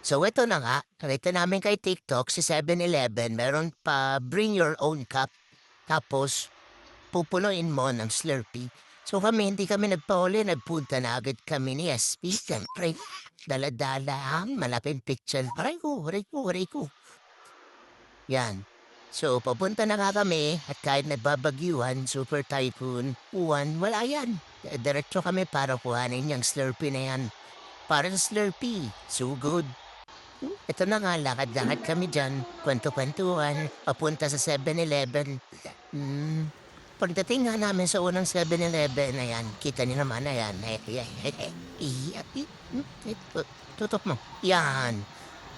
So ito na nga, nakita namin kay TikTok si 7-Eleven, meron pa bring your own cup. Tapos, pupunuin mo ng Slurpee. So kami, hindi kami nagpauli, nagpunta na agad kami ni SP. Siyempre, dala-dala ang malapit picture. Aray ko. Yan. So, papunta na nga kami at kahit nagbabagyuhan, super typhoon, uwan, wala yan. Diretso kami para kuhanin yung Slurpee na yan. Para sa Slurpee, so good. Ito na nga, lakad-lakad kami dyan, kwento-kwentuhan, papunta sa 7-Eleven. Pagdating nga namin sa unang 7-Eleven, ayan, kita niyo naman, ayan. Tutok mo. Yan.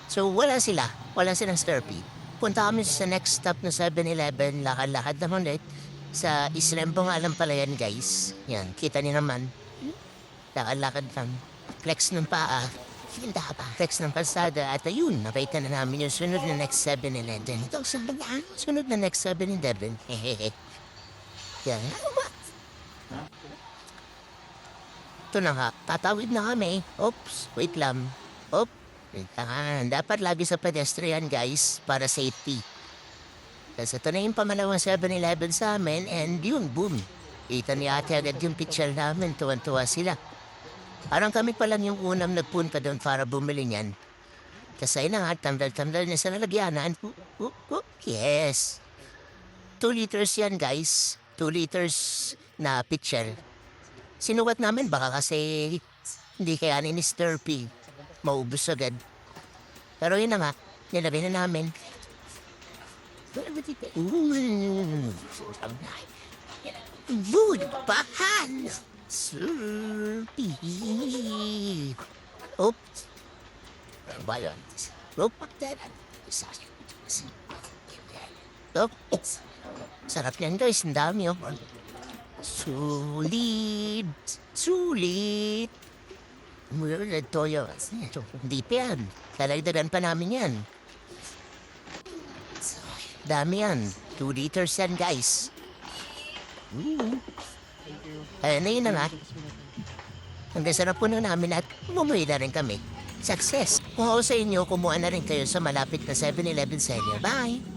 So, wala silang Slurpee. Punta kami sa next stop na 7-Eleven, lakad-lakad naman ulit. Sa Islembo nga lang pala yan, guys. Yan, kita niyo naman. Lakad-lakad lang. Flex ng paa. Hinda pa. Flex ng kalsada. At ayun, nakita na namin yung sunod na next 7-Eleven. Ito, sunod na next 7-Eleven. Hehehe. Yan. Ito na nga, tatawid na kami. Oops, wait lang. Wait lang. Dapat lagi sa pedestrian, guys, para safety. Tapos ito na yung pamalawang 7-Eleven sa amin, and yun, boom. Kita ni ate agad yung picture namin, tuwan-tuwa sila. Parang kami pa lang yung unang nagpunta doon para bumili niyan. Kasi na nga, tandal-tandal niya sa lalagyanan. Yes. 2 liters yan, guys. 2 liters na pitcher. Sinukat namin baka kasi hindi kayanin ni Slurpee. Maubos agad. Pero yun na nga, nilagay na namin. Budpahan! Slurpee! Oops! Ano ba yun? Oops! Sarap yan, guys. Ang dami, oh. Sulit! Mulat toyo. Hindi pa yan. Talagdagan pa namin yan. Dami yan. 2 liters yan, guys. Ayun na yun na nga. Hanggang sarap po na namin at umuwi na rin kami. Success! Kung ako sa inyo, kumuha na rin kayo sa malapit na 7-Eleven sa inyo. Bye!